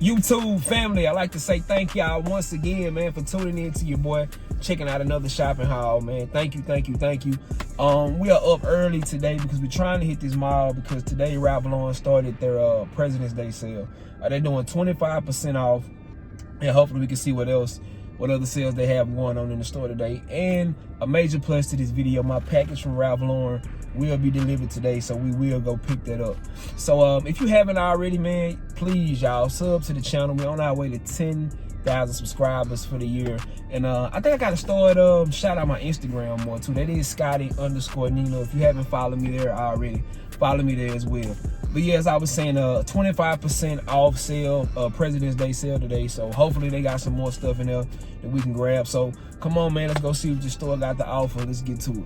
YouTube family, I'd like to say thank y'all once again, man, for tuning in to your boy, checking out another shopping haul, man. Thank you. We are up early today because we're trying to hit this mall because today Ralph Lauren started their President's Day sale. They're doing 25% off, and hopefully we can see what other sales they have going on in the store today. And a major plus to this video, my package from Ralph Lauren will be delivered today, so we will go pick that up. So if you haven't already, man, please y'all sub to the channel. We're on our way to 10,000 subscribers for the year. And I think I gotta start shout out my Instagram more too. That is Scotty_Nino. If you haven't followed me there already, follow me there as well. But yeah, as I was saying, 25% off sale, President's Day sale today. So hopefully they got some more stuff in there that we can grab. So come on, man, let's go see what the store got to offer. Let's get to it.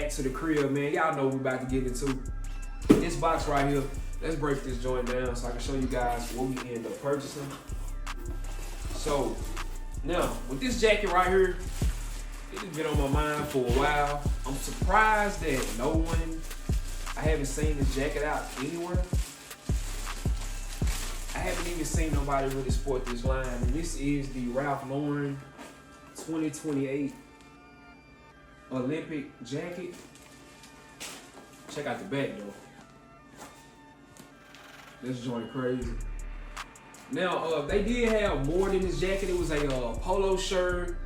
back to the crib, man. Y'all know what we're about to get into. This box right here, let's break this joint down so I can show you guys what we end up purchasing. So, now, with this jacket right here, it has been on my mind for a while. I'm surprised that I haven't seen this jacket out anywhere. I haven't even seen nobody really sport this line. And this is the Ralph Lauren 2028 Olympic jacket. Check out the back though. This joint crazy. Now, they did have more than this jacket. It was a polo shirt,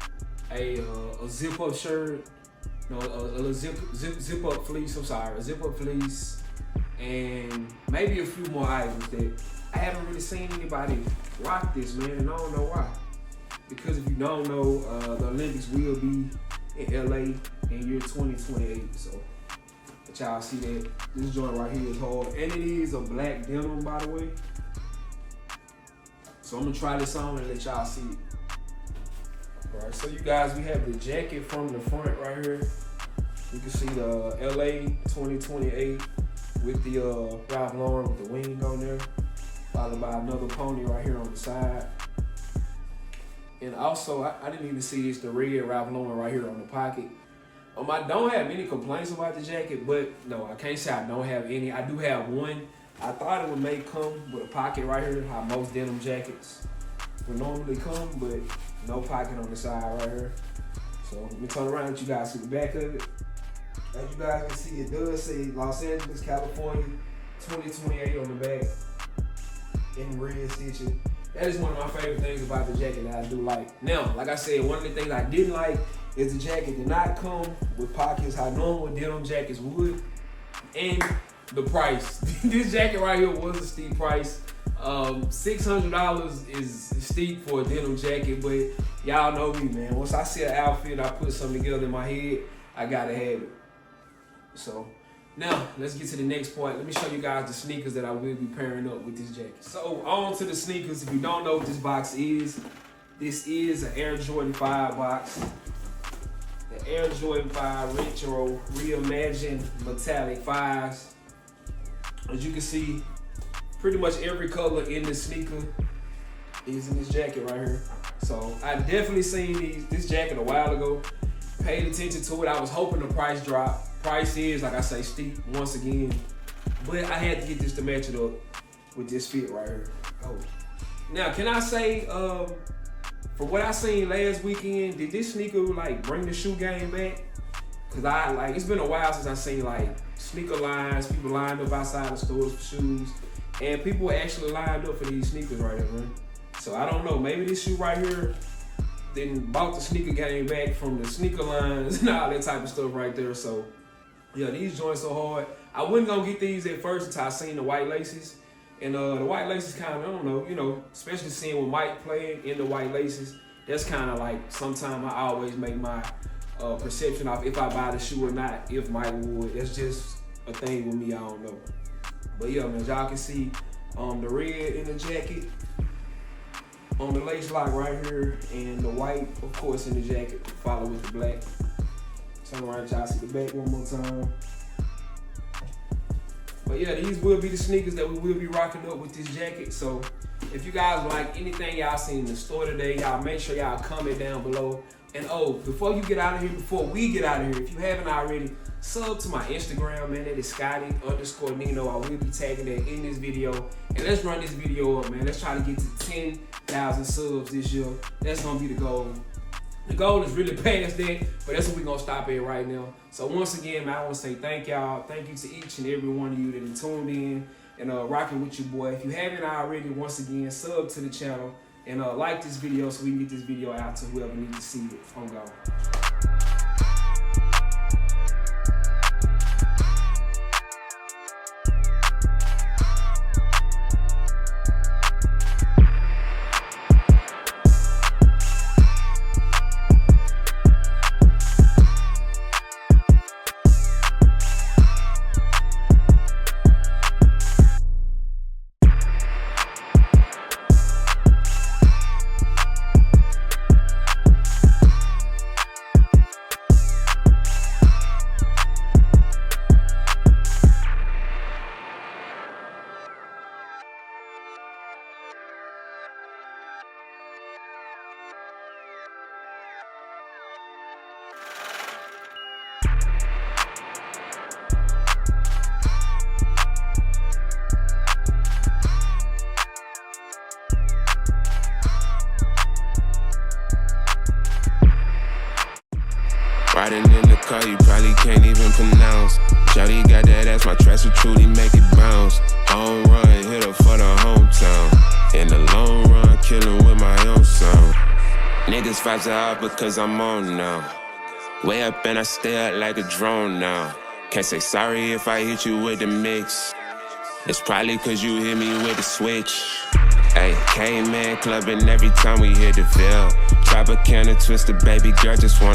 a zip-up shirt, a zip-up fleece. I'm sorry, a zip-up fleece, and maybe a few more items that I haven't really seen anybody rock this, man, and I don't know why. Because if you don't know, the Olympics will be in LA in year 2028. So, let y'all see that. This joint right here is hard, and it is a black denim, by the way. So I'm gonna try this on and let y'all see it. All right, so you guys, we have the jacket from the front right here. You can see the LA 2028 with the Ralph Lauren with the wing on there, followed by another pony right here on the side. And also, I didn't even see this, the red Ralph Lauren right here on the pocket. I don't have any complaints about the jacket, but no, I can't say I don't have any. I do have one. I thought it would come with a pocket right here, how most denim jackets would normally come, but no pocket on the side right here. So let me turn around and let you guys see the back of it. As you guys can see, it does say Los Angeles, California, 2028 on the back in red stitching. That is one of my favorite things about the jacket that I do like. Now, like I said, one of the things I didn't like is the jacket did not come with pockets how normal denim jackets would, and the price. This jacket right here was a steep price. $600 is steep for a denim jacket, but y'all know me, man. Once I see an outfit, I put something together in my head, I gotta have it. So now let's get to the next part. Let me show you guys the sneakers that I will be pairing up with this jacket. So on to the sneakers. If you don't know what this box is, this is an Air Jordan 5 box. The Air Jordan 5 Retro Reimagined Metallic 5s. As you can see, pretty much every color in the sneaker is in this jacket right here. So I definitely seen this jacket a while ago, paid attention to it. I was hoping the price drop. Price is, like I say, steep once again, but I had to get this to match it up with this fit right here. Oh, now can I say, from what I seen last weekend, did this sneaker like bring the shoe game back? Cause it's been a while since I seen like sneaker lines, people lined up outside the stores for shoes, and people actually lined up for these sneakers right here, man. So I don't know, maybe this shoe right here then bought the sneaker game back from the sneaker lines and all that type of stuff right there. So yeah, these joints are hard. I wasn't gonna get these at first until I seen the white laces. And the white laces kind of, I don't know, especially seeing with Mike playing in the white laces, that's kind of like, sometimes I always make my perception of if I buy the shoe or not, if Mike would. That's just a thing with me, I don't know. But yeah, man, y'all can see the red in the jacket, on the lace lock right here, and the white, of course, in the jacket, followed with the black. Turn around, y'all see the back one more time. But yeah, these will be the sneakers that we will be rocking up with this jacket. So if you guys like anything y'all seen in the store today, y'all make sure y'all comment down below. And before we get out of here, if you haven't already, sub to my Instagram, man. That is Scotty_Nino. I will be tagging that in this video. And let's run this video up, man. Let's try to get to 10,000 subs this year. That's gonna be the goal. The goal is really past that, but that's what we're gonna stop at right now. So once again, man, I wanna say thank y'all. Thank you to each and every one of you that tuned in and rocking with your boy. If you haven't already, once again, sub to the channel and like this video so we can get this video out to whoever needs to see it. On God. Riding in the car, you probably can't even pronounce. Shawty got that ass, my tracks will truly make it bounce. Home run, hit her for the hometown. In the long run, killing with my own sound. Niggas vibes are off because I'm on now. Way up and I stay up like a drone now. Can't say sorry if I hit you with the mix. It's probably cause you hit me with the switch. Ayy, came in clubbing every time we hit the Ville. Chop a can of Twister, baby girl just wanna